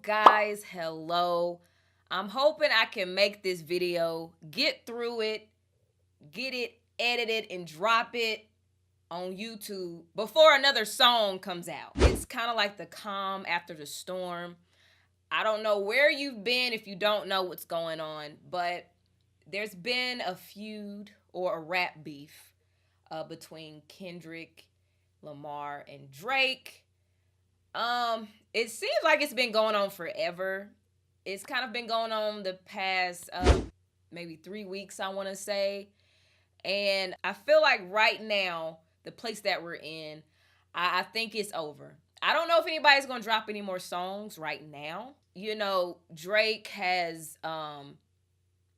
guys, hello. I'm hoping I can make this video, get through it, get it edited and drop it on YouTube before another song comes out. It's kind of like the calm after the storm. I don't know where you've been if you don't know what's going on, but there's been a feud or a rap beef between Kendrick Lamar and Drake. It seems like it's been going on forever. It's kind of been going on the past maybe 3 weeks, I want to say. And I feel like right now, the place that we're in, I think it's over. I don't know if anybody's going to drop any more songs right now. You know, Drake has,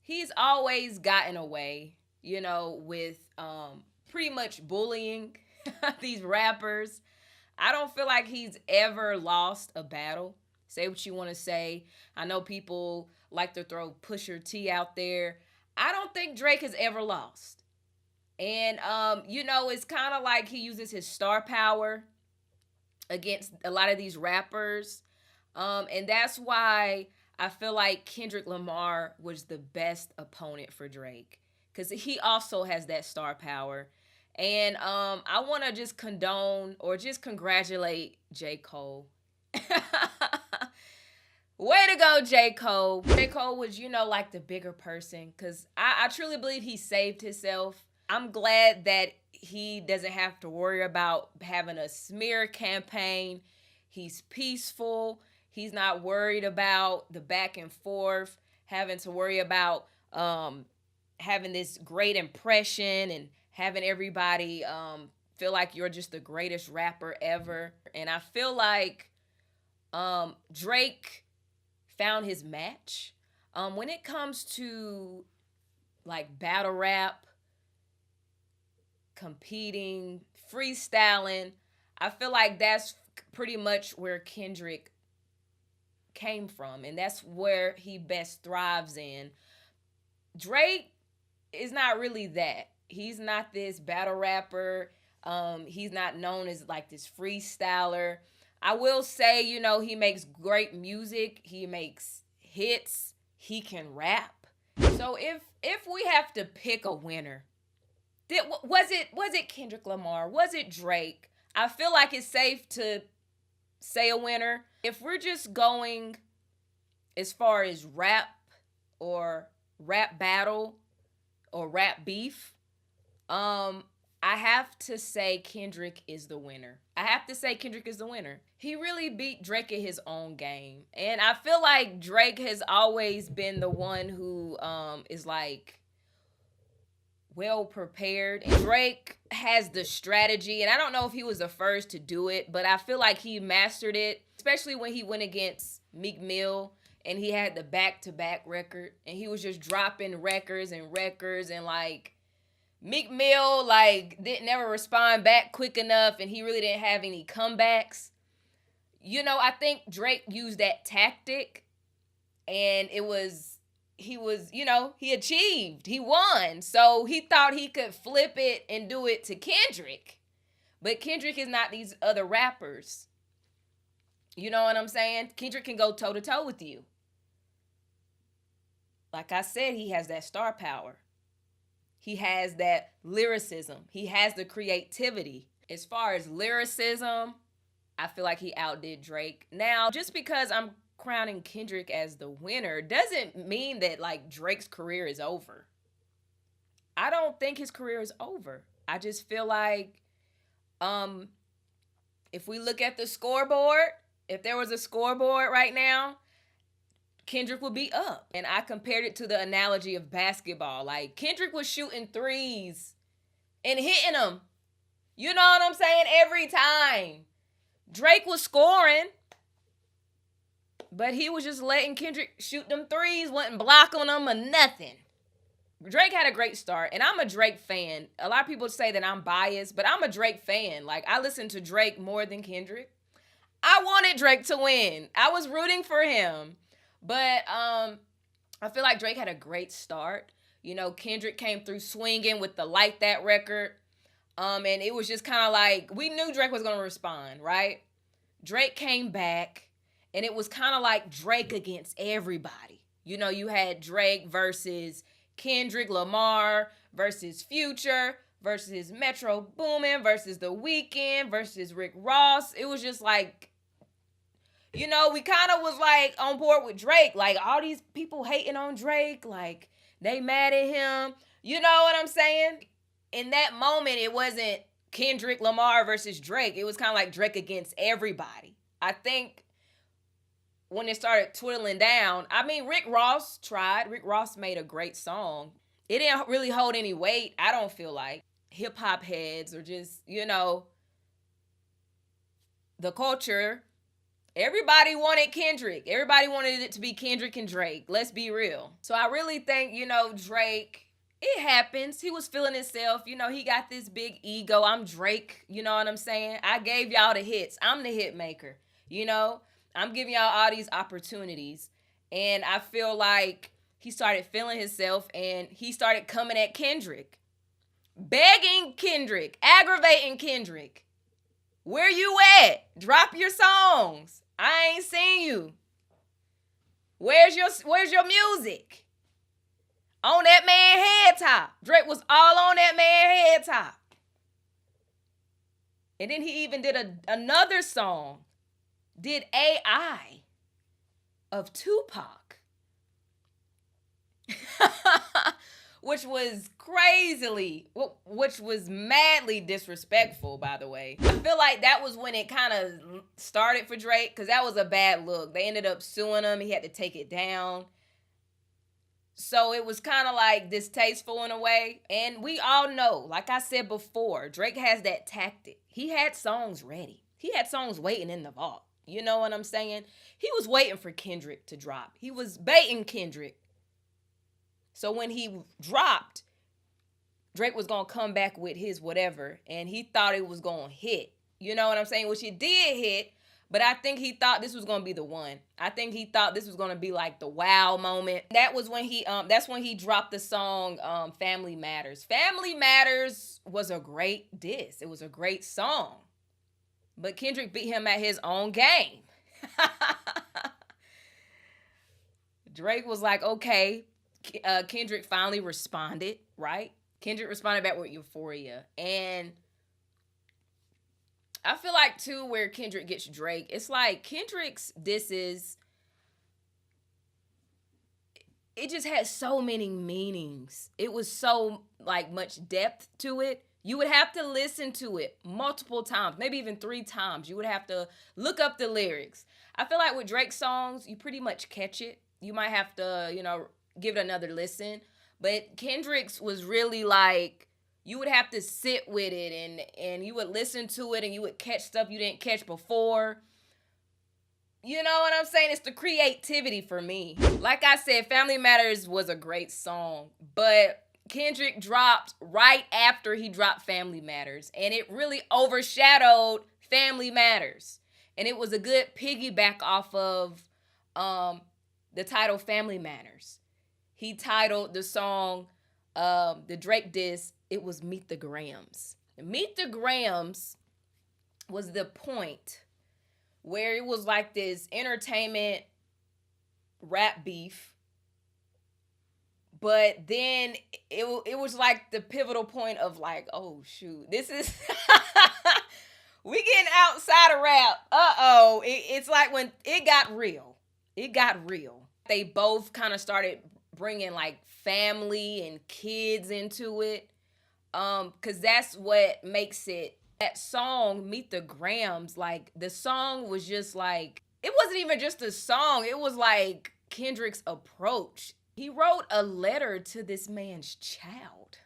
he's always gotten away, you know, with pretty much bullying these rappers. I don't feel like he's ever lost a battle. Say what you want to say. I know people like to throw Pusha T out there. I don't think Drake has ever lost. And, you know, it's kind of like he uses his star power against a lot of these rappers. And that's why I feel like Kendrick Lamar was the best opponent for Drake. Because he also has that star power. And I want to just condone or just congratulate J. Cole. Way to go, J. Cole. J. Cole was, you know, like the bigger person because I truly believe he saved himself. I'm glad that he doesn't have to worry about having a smear campaign. He's peaceful. He's not worried about the back and forth, having to worry about having this great impression and having everybody feel like you're just the greatest rapper ever. And I feel like Drake found his match. When it comes to like battle rap, competing, freestyling, I feel like that's pretty much where Kendrick came from. And that's where he best thrives in. Drake is not really that. He's not this battle rapper. He's not known as like this freestyler. I will say, you know, he makes great music. He makes hits. He can rap. So if we have to pick a winner, was it Kendrick Lamar? Was it Drake? I feel like it's safe to say a winner. If we're just going as far as rap or rap battle or rap beef, I have to say Kendrick is the winner. He really beat Drake at his own game. And I feel like Drake has always been the one who is like well prepared. And Drake has the strategy. And I don't know if he was the first to do it, but I feel like he mastered it, especially when he went against Meek Mill and he had the back-to-back record. And he was just dropping records and like Meek Mill like didn't never respond back quick enough and he really didn't have any comebacks. You know, I think Drake used that tactic and he achieved. He won. So he thought he could flip it and do it to Kendrick. But Kendrick is not these other rappers. You know what I'm saying? Kendrick can go toe-to-toe with you. Like I said, he has that star power. He has that lyricism. He has the creativity. As far as lyricism, I feel like he outdid Drake. Now, just because I'm crowning Kendrick as the winner doesn't mean that like Drake's career is over. I don't think his career is over. I just feel like if we look at the scoreboard, if there was a scoreboard right now, Kendrick would be up. And I compared it to the analogy of basketball. Like Kendrick was shooting threes and hitting them. You know what I'm saying? Every time. Drake was scoring, but he was just letting Kendrick shoot them threes, wasn't blocking them or nothing. Drake had a great start, and I'm a Drake fan. A lot of people say that I'm biased, but I'm a Drake fan. Like, I listen to Drake more than Kendrick. I wanted Drake to win. I was rooting for him. But I feel like Drake had a great start. You know, Kendrick came through swinging with the Like That record. And it was just kind of like, we knew Drake was going to respond, right? Drake came back And it was kind of like Drake against everybody. You know, you had Drake versus Kendrick Lamar versus Future versus Metro Boomin versus The Weeknd versus Rick Ross. It was just like, you know, we kind of was like on board with Drake. Like all these people hating on Drake, like they mad at him. You know what I'm saying? In that moment, it wasn't Kendrick Lamar versus Drake. It was kind of like Drake against everybody. I think when it started twiddling down, I mean, Rick Ross tried. Rick Ross made a great song. It didn't really hold any weight, I don't feel like. Hip hop heads or just, you know, the culture. Everybody wanted Kendrick. Everybody wanted it to be Kendrick and Drake. Let's be real. So I really think, you know, Drake, it happens. He was feeling himself. You know, he got this big ego. I'm Drake. You know what I'm saying? I gave y'all the hits. I'm the hit maker. You know, I'm giving y'all all these opportunities. And I feel like he started feeling himself and he started coming at Kendrick. Begging Kendrick. Aggravating Kendrick. Where you at? Drop your songs. I ain't seen you. Where's your music? On that man head top. Drake was all on that man head top. And then he even did another song. Did AI of Tupac. Which was which was madly disrespectful, by the way. I feel like that was when it kind of started for Drake, because that was a bad look. They ended up suing him. He had to take it down. So it was kind of like distasteful in a way. And we all know, like I said before, Drake has that tactic. He had songs ready. He had songs waiting in the vault. You know what I'm saying? He was waiting for Kendrick to drop. He was baiting Kendrick. So when he dropped, Drake was going to come back with his whatever, and he thought it was going to hit. You know what I'm saying? Which it did hit, but I think he thought this was going to be the one. I think he thought this was going to be like the wow moment. That was when that's when he dropped the song Family Matters. Family Matters was a great diss. It was a great song. But Kendrick beat him at his own game. Drake was like, okay. Kendrick finally responded, right? Kendrick responded back with Euphoria. And I feel like, too, where Kendrick gets Drake, it's like Kendrick's disses, it just had so many meanings. It was so, like, much depth to it. You would have to listen to it multiple times, maybe even 3 times. You would have to look up the lyrics. I feel like with Drake songs, you pretty much catch it. You might have to, you know, give it another listen. But Kendrick's was really like, you would have to sit with it and you would listen to it and you would catch stuff you didn't catch before. You know what I'm saying? It's the creativity for me. Like I said, Family Matters was a great song, but Kendrick dropped right after he dropped Family Matters, and it really overshadowed Family Matters. And it was a good piggyback off of the title Family Matters. He titled the song, the Drake diss, it was Meet the Grams. Meet the Grams was the point where it was like this entertainment rap beef. But then it was like the pivotal point of like, oh, shoot, this is... we getting outside of rap. Uh-oh. It's like when it got real. It got real. They both kind of started bringing like family and kids into it, because that's what makes it. That song Meet the Grams, like the song was just like, it wasn't even just a song, it was like Kendrick's approach. He wrote a letter to this man's child.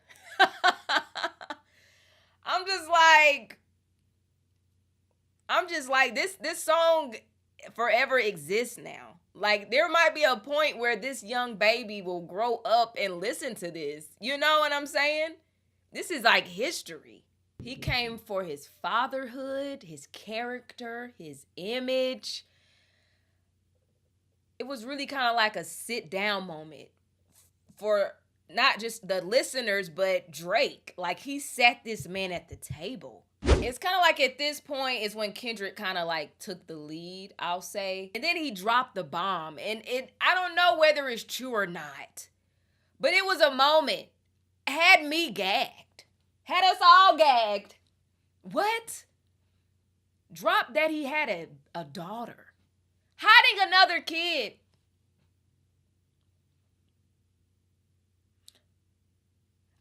I'm just like this song forever exists now. Like, there might be a point where this young baby will grow up and listen to this. You know what I'm saying? This is like history. He came for his fatherhood, his character, his image. It was really kind of like a sit-down moment for not just the listeners, but Drake. Like, he sat this man at the table. It's kind of like at this point is when Kendrick kind of like took the lead, I'll say. And then he dropped the bomb. And I don't know whether it's true or not, but it was a moment. Had me gagged. Had us all gagged. What? Dropped that he had a daughter. Hiding another kid.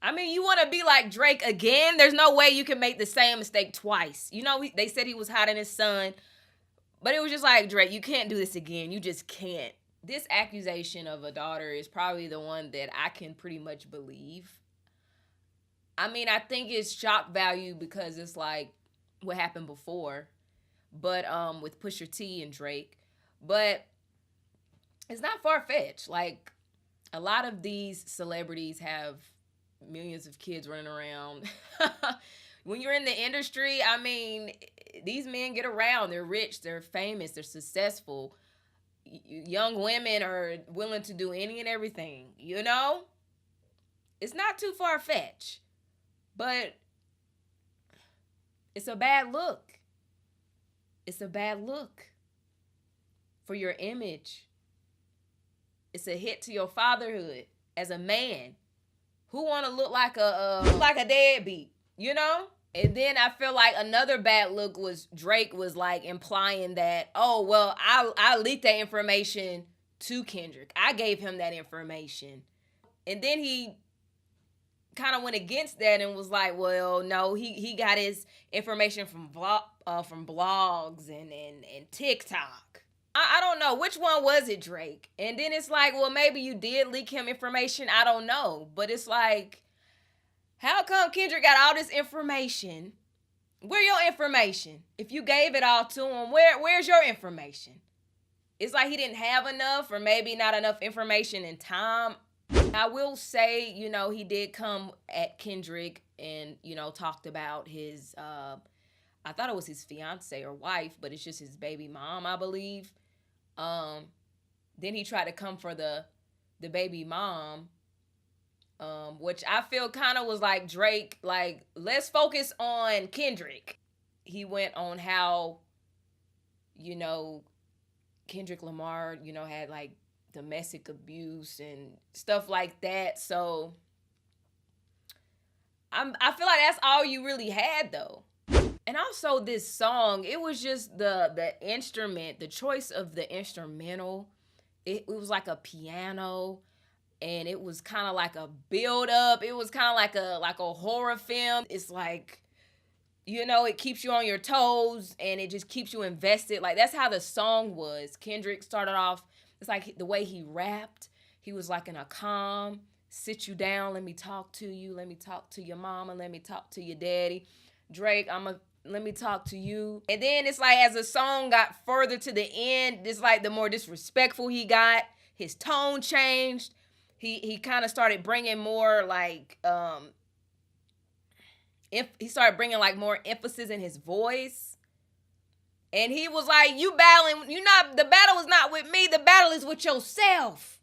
I mean, you want to be like Drake again? There's no way you can make the same mistake twice. You know, they said he was hiding his son, but it was just like, Drake, you can't do this again. You just can't. This accusation of a daughter is probably the one that I can pretty much believe. I mean, I think it's shock value because it's like what happened before, but with Pusha T and Drake, but it's not far-fetched. Like, a lot of these celebrities have millions of kids running around. When you're in the industry, I mean, these men get around. They're rich, they're famous, they're successful. Young women are willing to do any and everything, you know? It's not too far-fetched, but it's a bad look. It's a bad look for your image. It's a hit to your fatherhood as a man. Who want to look like a deadbeat, you know? And then I feel like another bad look was Drake was like implying that, oh, well, I leaked that information to Kendrick. I gave him that information. And then he kind of went against that and was like, well, no, he got his information from blogs and TikTok. I don't know. Which one was it, Drake? And then it's like, well, maybe you did leak him information. I don't know. But it's like, how come Kendrick got all this information? Where your information? If you gave it all to him, where's your information? It's like he didn't have enough, or maybe not enough information in time. I will say, you know, he did come at Kendrick and, you know, talked about his, I thought it was his fiance or wife, but it's just his baby mom, I believe. Then he tried to come for the baby mom, which I feel kind of was like Drake, like, let's focus on Kendrick. He went on how, you know, Kendrick Lamar, you know, had like domestic abuse and stuff like that. So I feel like that's all you really had, though. And also this song, it was just the instrument, the choice of the instrumental. It was like a piano, and it was kind of like a build up. It was kind of like a horror film. It's like, you know, it keeps you on your toes and it just keeps you invested. Like, that's how the song was. Kendrick started off, it's like the way he rapped. He was like in a calm, sit you down, let me talk to you, let me talk to your mama, let me talk to your daddy. Drake, let me talk to you. And then it's like as the song got further to the end, it's like the more disrespectful he got, his tone changed. He kind of started bringing more like, he started bringing like more emphasis in his voice. And he was like, you battling, the battle is not with me, the battle is with yourself.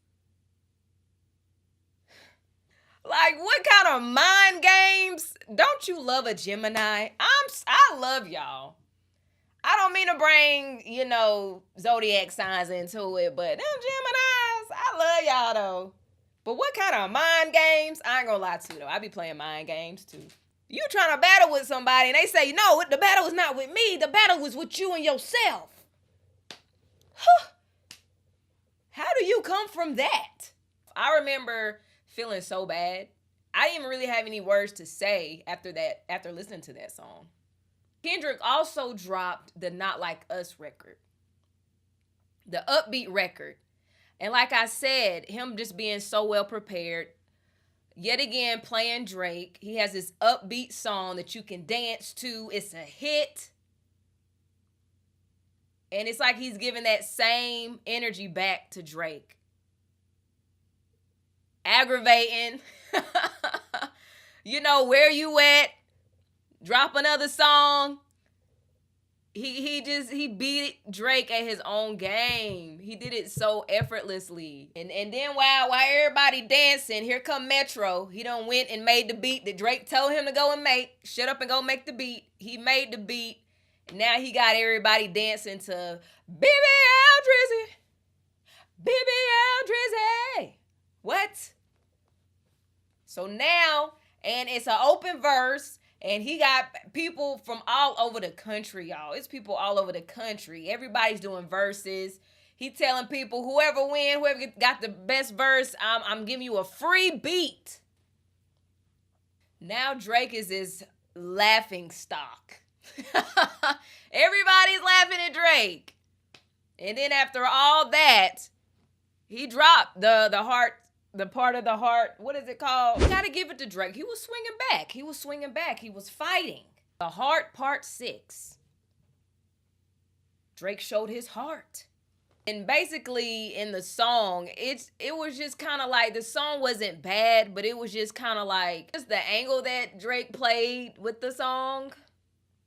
Like, what kind of mind games? Don't you love a Gemini? I love y'all. I don't mean to bring, you know, zodiac signs into it, but them Geminis, I love y'all though. But what kind of mind games? I ain't gonna lie to you though. I be playing mind games too. You trying to battle with somebody and they say, no, the battle was not with me. The battle was with you and yourself. How do you come from that? I remember feeling so bad. I didn't even really have any words to say after listening to that song. Kendrick also dropped the Not Like Us record, the upbeat record. And like I said, him just being so well prepared, yet again playing Drake. He has this upbeat song that you can dance to. It's a hit. And it's like he's giving that same energy back to Drake. Aggravating. You know, where you at? Drop another song. He beat Drake at his own game. He did it so effortlessly. And then while everybody dancing, here come Metro. He done went and made the beat that Drake told him to go and make. Shut up and go make the beat. He made the beat. And now he got everybody dancing to BBL Drizzy. BBL Drizzy. What? So now, and it's an open verse. And he got people from all over the country, y'all. It's people all over the country. Everybody's doing verses. He telling people, whoever got the best verse, I'm giving you a free beat. Now Drake is his laughing stock. Everybody's laughing at Drake. And then after all that, he dropped the part of the heart, what is it called? You gotta give it to Drake. He was swinging back. He was fighting. The Heart Part 6. Drake showed his heart. And basically in the song, it was just kind of like, the song wasn't bad, but it was just kind of like, just the angle that Drake played with the song.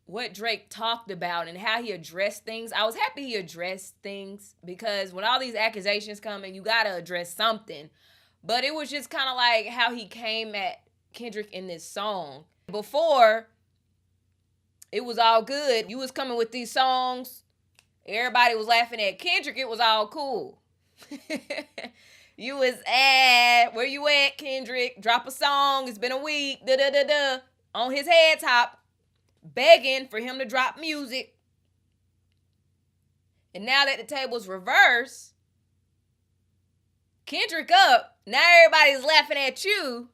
What Drake talked about and how he addressed things. I was happy he addressed things, because when all these accusations come in, you gotta address something. But it was just kind of like how he came at Kendrick in this song. Before, it was all good. You was coming with these songs. Everybody was laughing at Kendrick. It was all cool. You was where you at, Kendrick? Drop a song. It's been a week. Da-da-da-da. On his head top, begging for him to drop music. And now that the table's reversed, Kendrick up. Now everybody's laughing at you.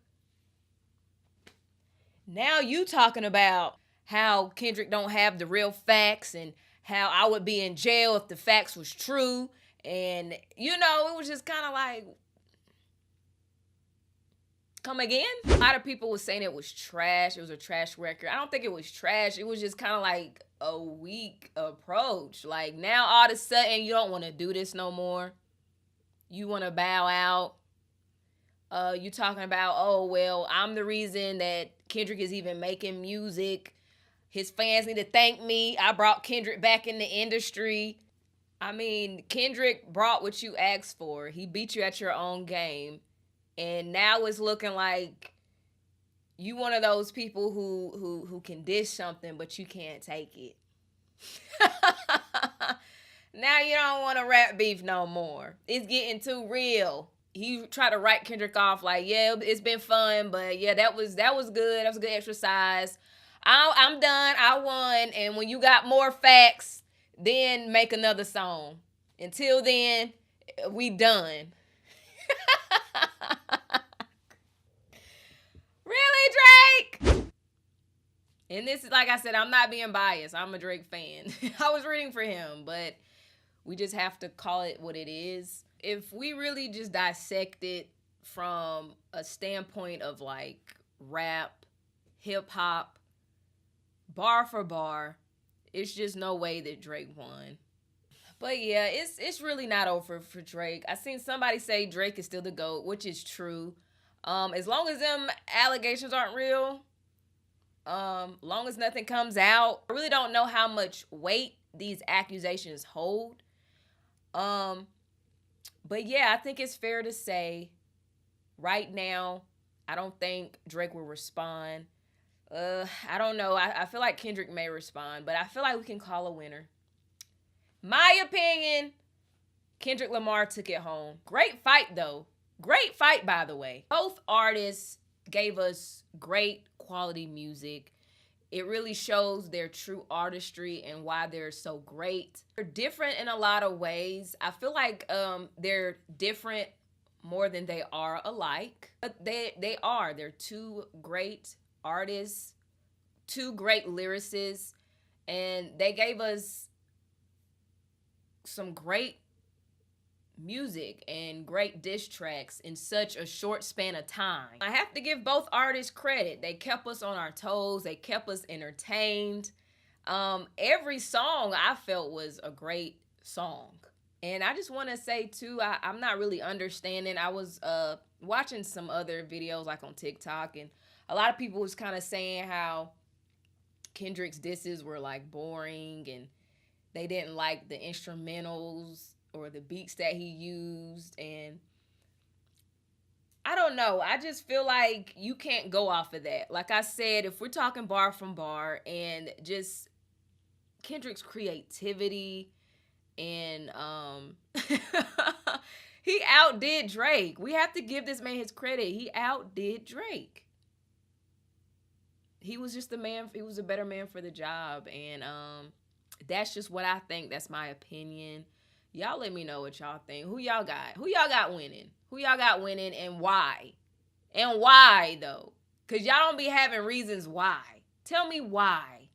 Now you talking about how Kendrick don't have the real facts and how I would be in jail if the facts was true. And, it was just kind of like, come again? A lot of people was saying it was trash. It was a trash record. I don't think it was trash. It was just kind of like a weak approach. Like, now all of a sudden you don't want to do this no more. You want to bow out. You talking about, oh, well, I'm the reason that Kendrick is even making music. His fans need to thank me. I brought Kendrick back in the industry. I mean, Kendrick brought what you asked for. He beat you at your own game. And now it's looking like you one of those people who can dish something, but you can't take it. Now you don't want to rap beef no more. It's getting too real. He tried to write Kendrick off like, yeah, it's been fun, but yeah, that was good. That was a good exercise. I'm done. I won. And when you got more facts, then make another song. Until then, we done. Really, Drake? And this is, like I said, I'm not being biased. I'm a Drake fan. I was rooting for him, but we just have to call it what it is. If we really just dissect it from a standpoint of like rap, hip hop, bar for bar, it's just no way that Drake won. But yeah, it's really not over for Drake. I seen somebody say Drake is still the GOAT, which is true. As long as them allegations aren't real, long as nothing comes out, I really don't know how much weight these accusations hold. But yeah, I think it's fair to say right now, I don't think Drake will respond. I don't know. I feel like Kendrick may respond, but I feel like we can call a winner. My opinion, Kendrick Lamar took it home. Great fight, though. Great fight, by the way. Both artists gave us great quality music. It really shows their true artistry and why they're so great. They're different in a lot of ways. I feel like they're different more than they are alike. But they are. They're two great artists, two great lyricists, and they gave us some great music and great diss tracks in such a short span of time. I have to give both artists credit. They kept us on our toes. They kept us entertained. Every song I felt was a great song. And I just want to say too, I'm not really understanding. I was watching some other videos like on TikTok, and a lot of people was kind of saying how Kendrick's disses were like boring and They didn't like the instrumentals or the beats that he used. And I don't know. I just feel like you can't go off of that. Like I said, if we're talking bar from bar and just Kendrick's creativity and he outdid Drake. We have to give this man his credit. He outdid Drake. He was just the man. He was a better man for the job, and that's just what I think. That's my opinion. Y'all let me know what y'all think. Who y'all got? Who y'all got winning? Who y'all got winning, and why? And why though? Cause y'all don't be having reasons why. Tell me why.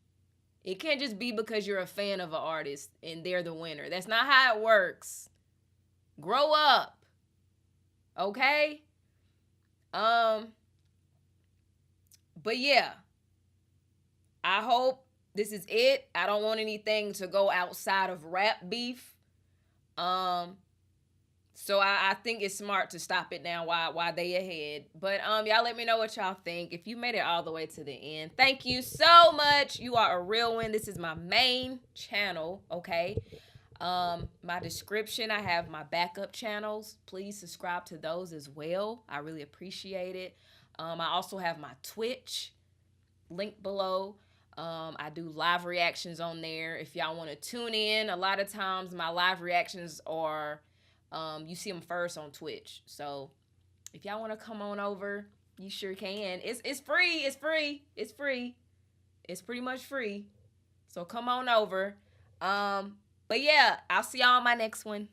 It can't just be because you're a fan of an artist and they're the winner. That's not how it works. Grow up. Okay? But yeah. I hope this is it. I don't want anything to go outside of rap beef. So I think it's smart to stop it now while they ahead. But y'all let me know what y'all think. If you made it all the way to the end, thank you so much. You are a real one. This is my main channel, okay? My description, I have my backup channels. Please subscribe to those as well. I really appreciate it. I also have my Twitch link below. I do live reactions on there. If y'all want to tune in, a lot of times my live reactions are you see them first on Twitch. So if y'all want to come on over, you sure can. It's free. It's free. It's free. It's pretty much free. So come on over. But yeah, I'll see y'all on my next one.